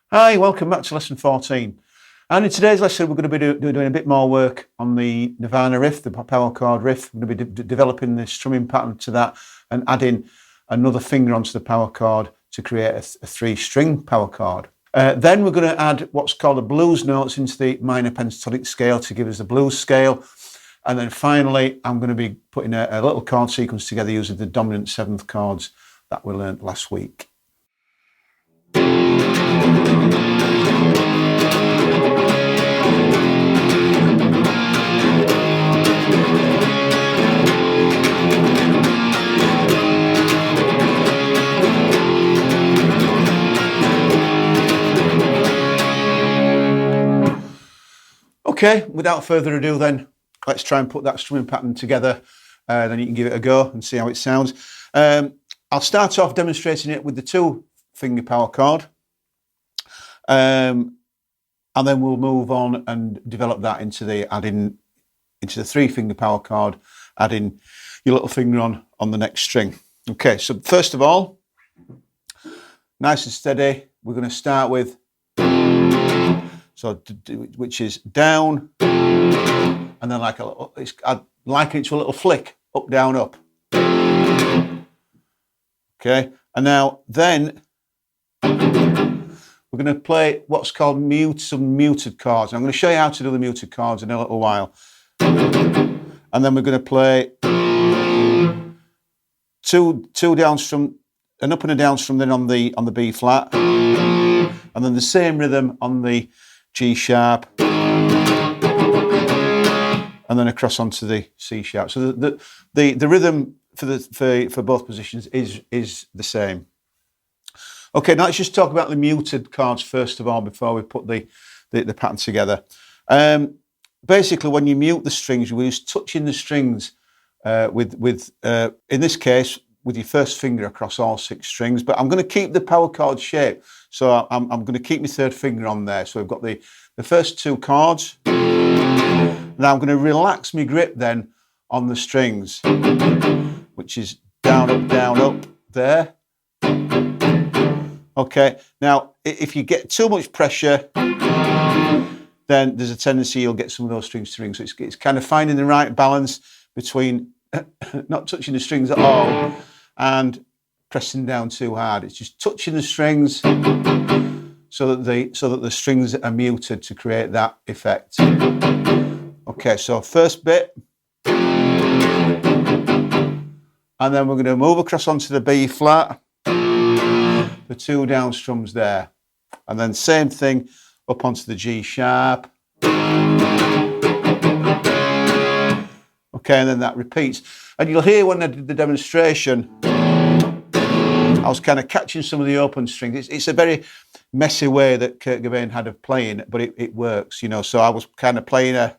Hi, welcome back to lesson 14. And in today's lesson, we're going to be doing a bit more work on the Nirvana riff, the power chord riff. We're going to be developing the strumming pattern to that and adding another finger onto the power chord to create a three-string power chord. Then we're going to add what's called the blues notes into the minor pentatonic scale to give us the blues scale. And then finally, I'm going to be putting a little chord sequence together using the dominant seventh chords that we learned last week. Okay, without further ado then, let's try and put that strumming pattern together. Then you can give it a go and see how it sounds. I'll start off demonstrating it with the two-finger power chord. And then we'll move on and develop that into the three-finger power chord, adding your little finger on the next string. Okay, so first of all, nice and steady, we're going to start with, which is down, and then like I'd liken it to a little flick, up, down, up. Okay, and now then we're going to play what's called some muted chords. I'm going to show you how to do the muted chords in a little while. And then we're going to play two down strum, an up and a down strum then on the B flat, and then the same rhythm on the G sharp, and then across onto the C sharp. So the rhythm for both positions is the same. Okay, now let's just talk about the muted chords first of all before we put the pattern together. Basically, when you mute the strings, you're just touching the strings with in this case, with your first finger across all 6 strings. But I'm going to keep the power chord shape, so I'm going to keep my third finger on there. So we've got the first 2 chords. Now I'm going to relax my grip then on the strings, which is down, up, there. Okay, now if you get too much pressure, then there's a tendency you'll get some of those strings to ring. So it's kind of finding the right balance between not touching the strings at all and pressing down too hard. It's just touching the strings so that the strings are muted to create that effect. Okay, so first bit, and then we're going to move across onto the B flat, the 2 down strums there, and then same thing up onto the G sharp. Okay, and then that repeats. And you'll hear when I did the demonstration, I was kind of catching some of the open strings. It's a very messy way that Kurt Cobain had of playing, but it works, you know. So I was kind of playing a...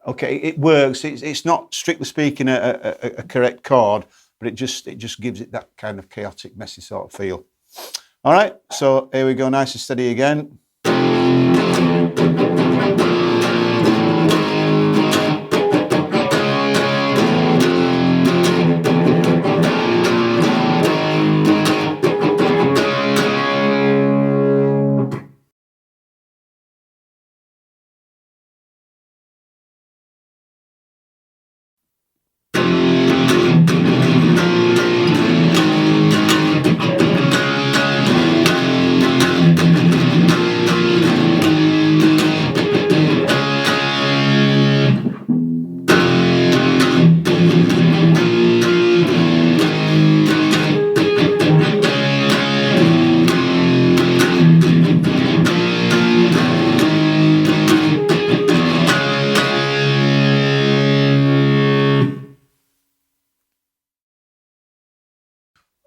Okay, it works. It's not strictly speaking a correct chord, but it just gives it that kind of chaotic, messy sort of feel. All right, so here we go, nice and steady again.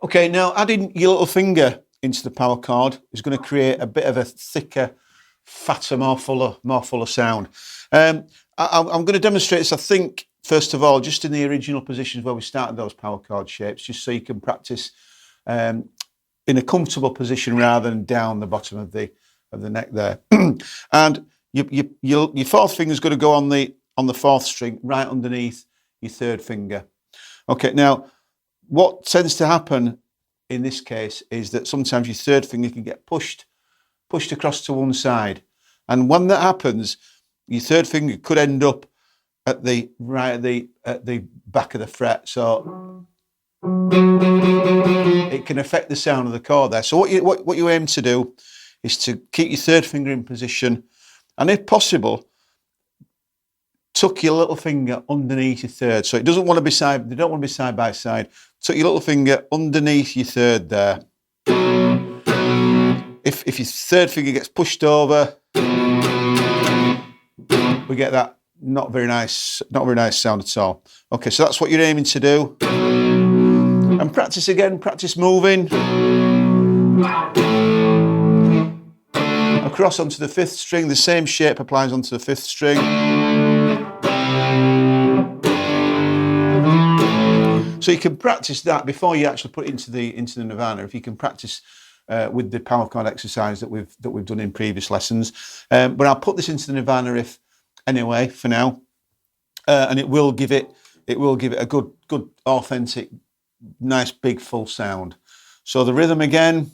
Okay, now adding your little finger into the power chord is going to create a bit of a thicker, fatter, more fuller sound. I'm going to demonstrate this, I think, first of all, just in the original positions where we started those power chord shapes, just so you can practice in a comfortable position rather than down the bottom of the neck there. And your fourth finger is going to go on the fourth string right underneath your third finger. Okay, now what tends to happen in this case is that sometimes your third finger can get pushed across to one side, and when that happens, your third finger could end up at the back of the fret, so it can affect the sound of the chord there. So what you aim to do is to keep your third finger in position, and if possible, tuck your little finger underneath your third. So it doesn't want to be side. They don't want to be side by side. Tuck your little finger underneath your third there. If your third finger gets pushed over, we get that not very nice sound at all. Okay, so that's what you're aiming to do. And practice again. Practice moving across onto the fifth string. The same shape applies onto the fifth string. So you can practice that before you actually put it into the Nirvana. If you can practice with the power chord exercise that we've done in previous lessons, but I'll put this into the Nirvana riff anyway for now, and it will give it a good authentic, nice big full sound. So the rhythm again.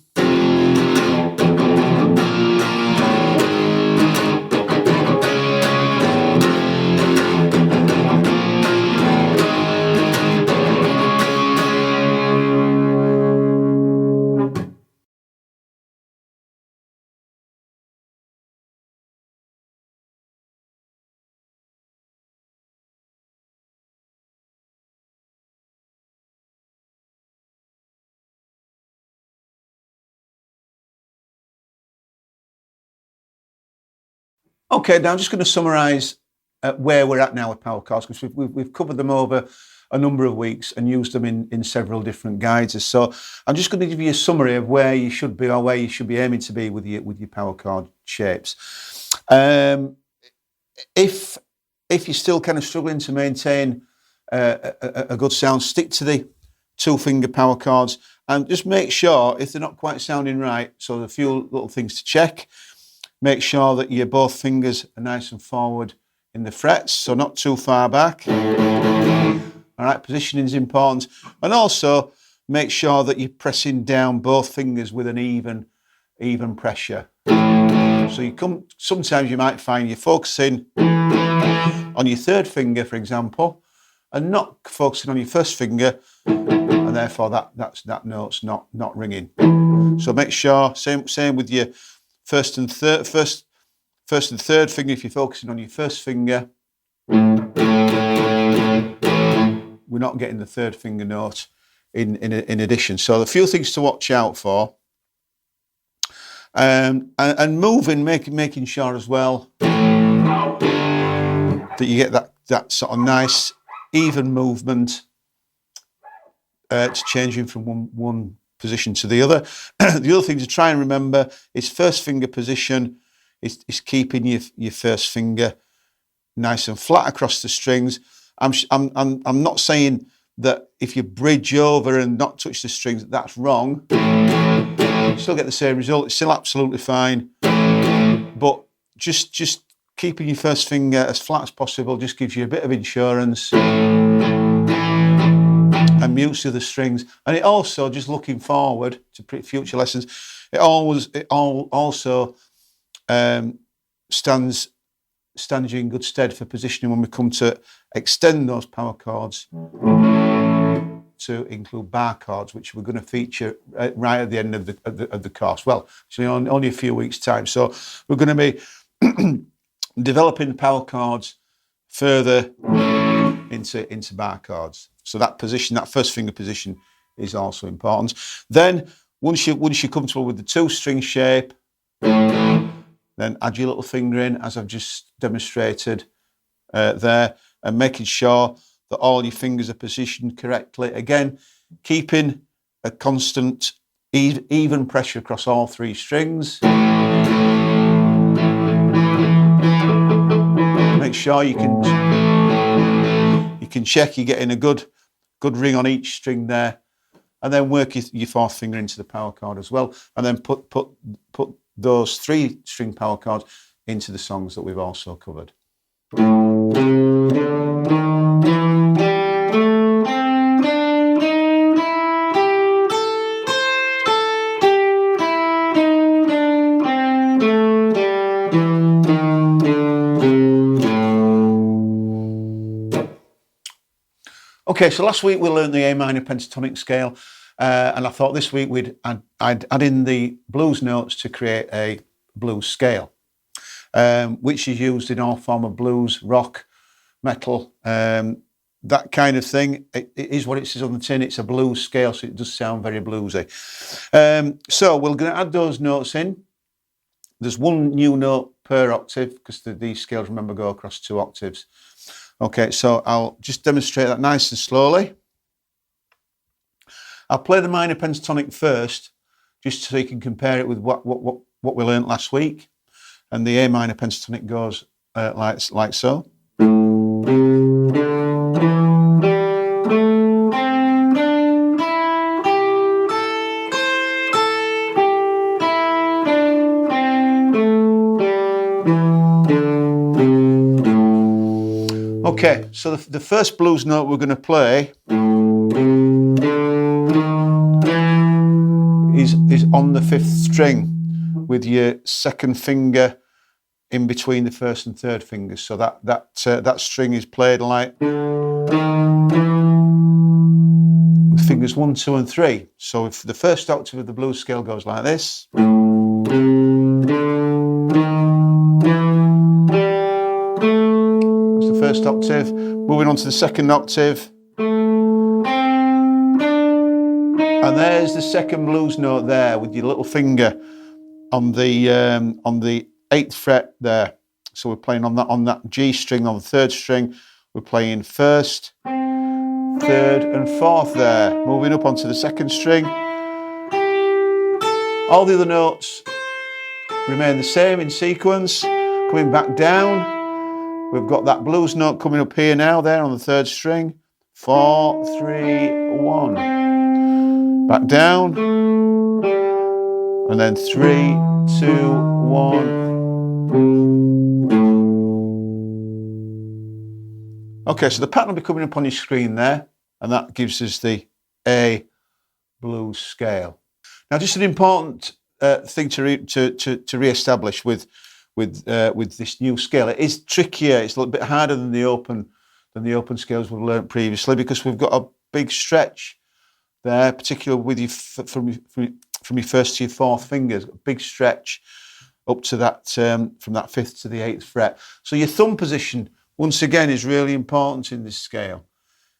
Okay, now I'm just going to summarise where we're at now with power chords, because we've covered them over a number of weeks and used them in several different guides. So I'm just going to give you a summary of where you should be, or where you should be aiming to be with your power chord shapes. If you're still kind of struggling to maintain a good sound, stick to the two-finger power chords and just make sure if they're not quite sounding right. So a few little things to check. Make sure that your both fingers are nice and forward in the frets, so not too far back. All right, positioning is important. And also make sure that you're pressing down both fingers with an even pressure. So sometimes you might find you're focusing on your third finger, for example, and not focusing on your first finger, and therefore that note's not ringing. So make sure, same with your first and third finger. If you're focusing on your first finger, we're not getting the third finger note in addition. So a few things to watch out for, and moving, making sure as well that you get that sort of nice even movement to changing from one position to the other. The other thing to try and remember is first finger position is keeping your first finger nice and flat across the strings. I'm not saying that if you bridge over and not touch the strings that's wrong. You still get the same result. It's still absolutely fine. But just keeping your first finger as flat as possible just gives you a bit of insurance and mutes the other strings. And it also, just looking forward to future lessons, it also stands you in good stead for positioning when we come to extend those power chords to include bar chords, which we're going to feature right at the end of the course. Well, actually only a few weeks' time. So we're going to be developing power chords further into bar chords. So that position, that first finger position, is also important. Then once you're comfortable with the two-string shape, then add your little finger in, as I've just demonstrated there, and making sure that all your fingers are positioned correctly. Again, keeping a constant even pressure across all three strings. Make sure you can check you're getting a good ring on each string there, and then work your fourth finger into the power chord as well, and then put those three-string power chords into the songs that we've also covered. Okay, so last week we learned the A minor pentatonic scale, and I thought this week I'd add in the blues notes to create a blues scale, which is used in all form of blues, rock, metal, that kind of thing. It is what it says on the tin. It's a blues scale, so it does sound very bluesy. So we're going to add those notes in. There's one new note per octave because these scales, remember, go across 2 octaves. Okay, so I'll just demonstrate that nice and slowly. I'll play the minor pentatonic first, just so you can compare it with what we learnt last week. And the A minor pentatonic goes like so. Okay, so the first blues note we're going to play is on the 5th string with your 2nd finger in between the 1st and 3rd fingers. So that string is played like with fingers 1, 2 and 3. So if the first octave of the blues scale goes like this. First octave, moving on to the 2nd octave, and there's the 2nd blues note there with your little finger on the 8th fret there. So we're playing on that G string on the 3rd string. We're playing 1st, 3rd, and 4th there. Moving up onto the 2nd string. All the other notes remain the same in sequence. Coming back down. We've got that blues note coming up here now, there on the 3rd string. 4, 3, 1. Back down. And then 3, 2, 1. Okay, so the pattern will be coming up on your screen there, and that gives us the A blues scale. Now, just an important thing to re-establish with this new scale. It is trickier. It's a little bit harder than the open scales we've learnt previously because we've got a big stretch there, particularly with your from your 1st to your 4th fingers. A big stretch up to that from that 5th to the 8th fret. So your thumb position once again is really important in this scale.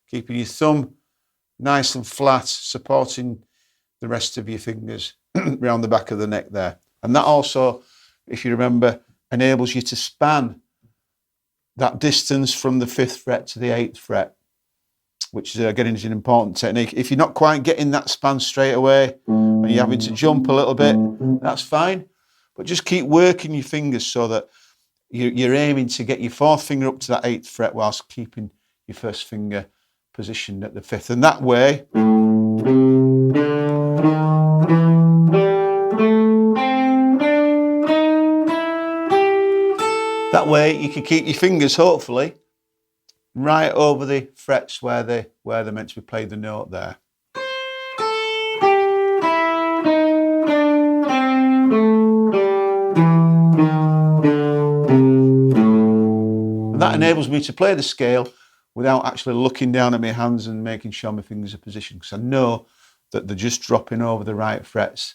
Keeping your thumb nice and flat, supporting the rest of your fingers around the back of the neck there, and that also, if you remember, enables you to span that distance from the 5th fret to the 8th fret, which again is an important technique. If you're not quite getting that span straight away and you're having to jump a little bit, that's fine. But just keep working your fingers so that you're aiming to get your 4th finger up to that 8th fret whilst keeping your 1st finger positioned at the 5th. And that way, you can keep your fingers, hopefully, right over the frets where they're meant to be played the note there. And that enables me to play the scale without actually looking down at my hands and making sure my fingers are positioned, because I know that they're just dropping over the right frets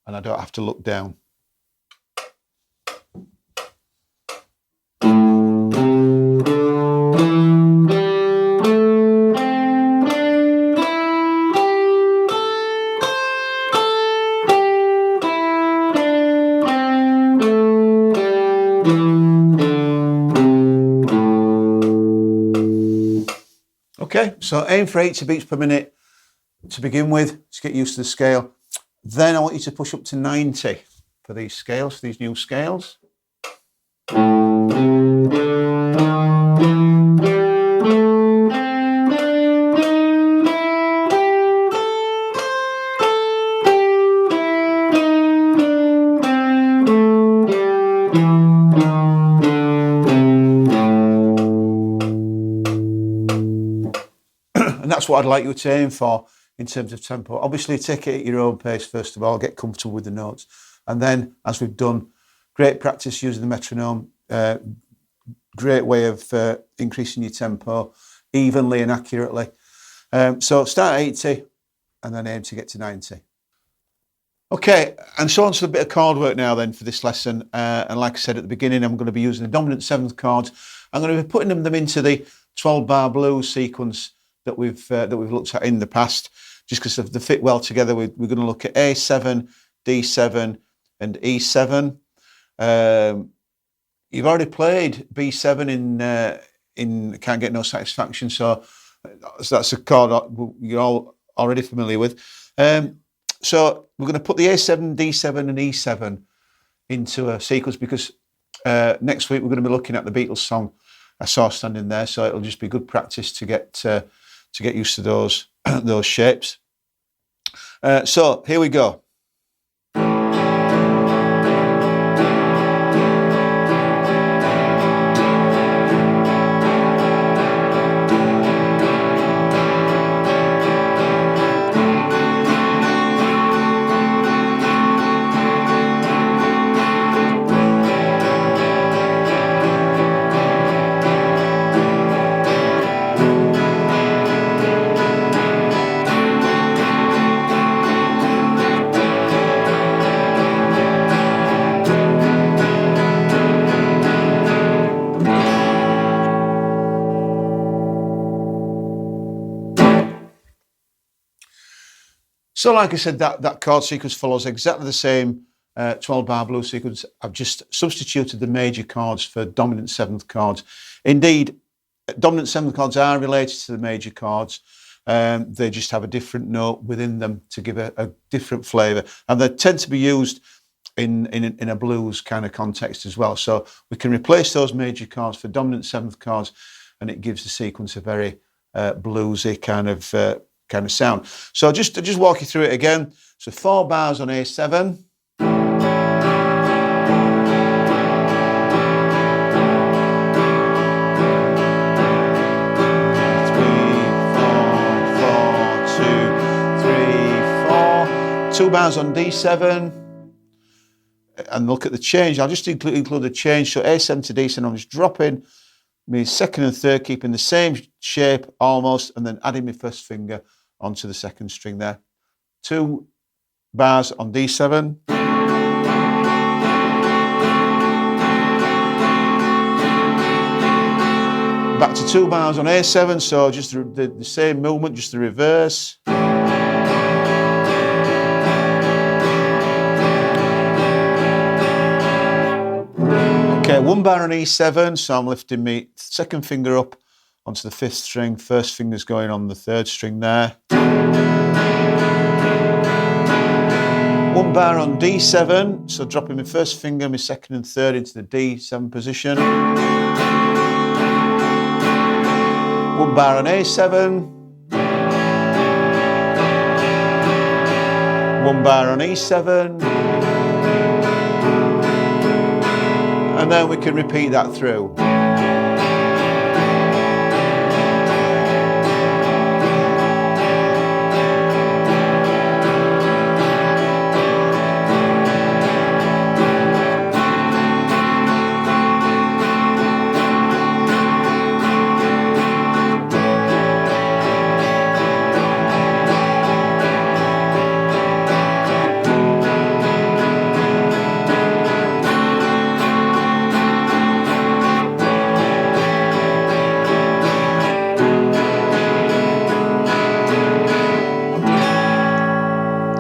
and I don't have to look down. Okay, so aim for 80 beats per minute to begin with, to get used to the scale. Then I want you to push up to 90 for these scales, for these new scales. And that's what I'd like you to aim for in terms of tempo. Obviously, take it at your own pace, first of all, get comfortable with the notes. And then, as we've done, great practice using the metronome, great way of increasing your tempo. evenly and accurately. So start at 80 and then aim to get to 90. Okay, and so on to a bit of chord work now then for this lesson. And like I said at the beginning, I'm going to be using the dominant 7th chords. I'm going to be putting them into the 12-bar blues sequence that we've looked at in the past, just because they fit well together. We're going to look at A7, D7, and E7. You've already played B7 in Can't Get No Satisfaction, so that's a chord you're all already familiar with. So we're going to put the A7, D7 and E7 into a sequence because next week we're going to be looking at the Beatles song I Saw Standing There, so it'll just be good practice to get used to those those shapes. So here we go. So like I said, that chord sequence follows exactly the same 12-bar blues sequence. I've just substituted the major chords for dominant 7th chords. Indeed, dominant 7th chords are related to the major chords. They just have a different note within them to give a different flavour. And they tend to be used in a blues kind of context as well. So we can replace those major chords for dominant 7th chords, and it gives the sequence a very bluesy kind of sound. So just walk you through it again. So 4 bars on A7. 2 bars on D7, and look at the change. I'll just include the change. So A7 to D7, I'm just dropping my 2nd and 3rd, keeping the same shape almost, and then adding my 1st finger onto the 2nd string there. 2 bars on D7. Back to 2 bars on A7, so just the same movement, just the reverse. Okay, 1 bar on E7, so I'm lifting my 2nd finger up onto the 5th string, 1st finger's going on the 3rd string there. 1 bar on D7, so dropping my 1st finger, my 2nd and 3rd into the D7 position. 1 bar on A7. 1 bar on E7. And then we can repeat that through.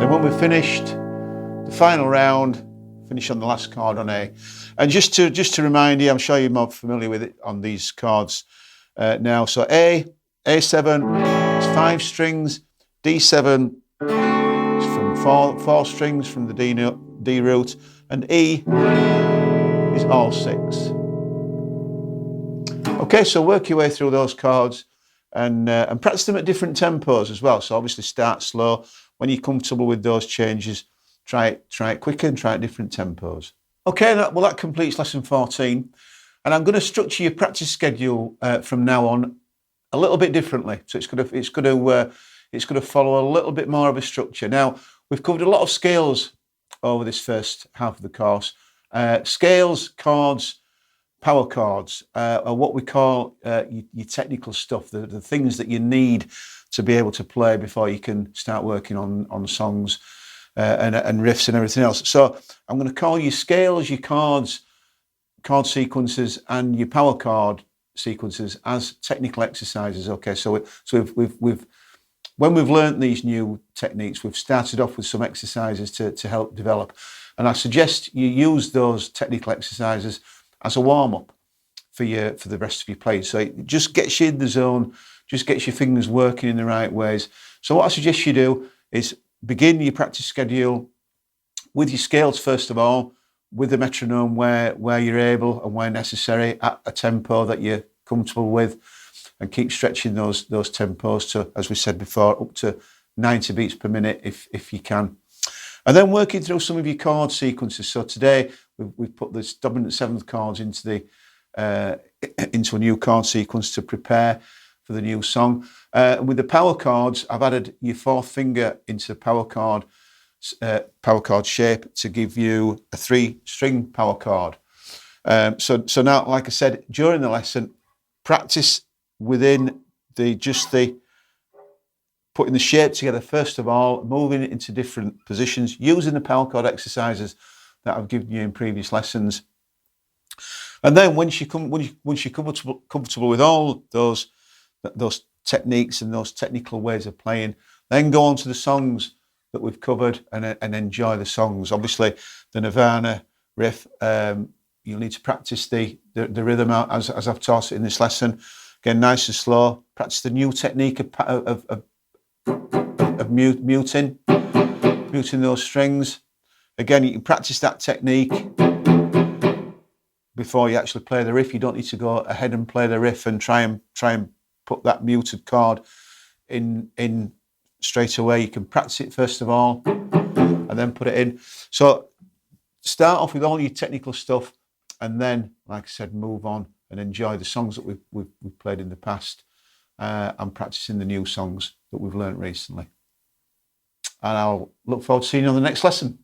When we've finished the final round, finish on the last chord on A. And just to remind you, I'm sure you're more familiar with it on these chords now. So A7 is 5 strings, D7 is from 4 strings from the D root, and E is all 6. Okay, so work your way through those chords and practice them at different tempos as well. So obviously start slow. When you're comfortable with those changes, try it quicker and try at different tempos. Okay, that completes lesson 14. And I'm going to structure your practice schedule from now on a little bit differently. So it's going to follow a little bit more of a structure. Now, we've covered a lot of scales over this first half of the course. Scales, chords, power chords are what we call your technical stuff, the things that you need to be able to play before you can start working on songs and riffs and everything else. So I'm going to call your scales, your chords, chord sequences, and your power chord sequences as technical exercises. Okay, so we've when we've learnt these new techniques, we've started off with some exercises to help develop, and I suggest you use those technical exercises as a warm-up for the rest of your playing. So it just gets you in the zone, just gets your fingers working in the right ways. So what I suggest you do is begin your practice schedule with your scales first of all, with the metronome where you're able and where necessary, at a tempo that you're comfortable with, and keep stretching those tempos to, as we said before, up to 90 beats per minute if you can. And then working through some of your chord sequences. So today we've put the dominant seventh chords into a new chord sequence to prepare for the new song. With the power chords, I've added your fourth finger into the power chord shape to give you a 3-string power chord. So now, like I said, during the lesson, practice within the putting the shape together first of all, moving it into different positions, using the power chord exercises that I've given you in previous lessons. And then once you're comfortable with all those techniques and those technical ways of playing, then go on to the songs that we've covered and enjoy the songs. Obviously, the Nirvana riff, you'll need to practice the rhythm out as I've taught it in this lesson. Again, nice and slow. Practice the new technique of muting those strings. Again, you can practice that technique before you actually play the riff. You don't need to go ahead and play the riff and try and put that muted chord in straight away. You can practice it first of all and then put it in. So start off with all your technical stuff, and then, like I said, move on and enjoy the songs that we've played in the past, and practicing the new songs that we've learnt recently. And I'll look forward to seeing you on the next lesson.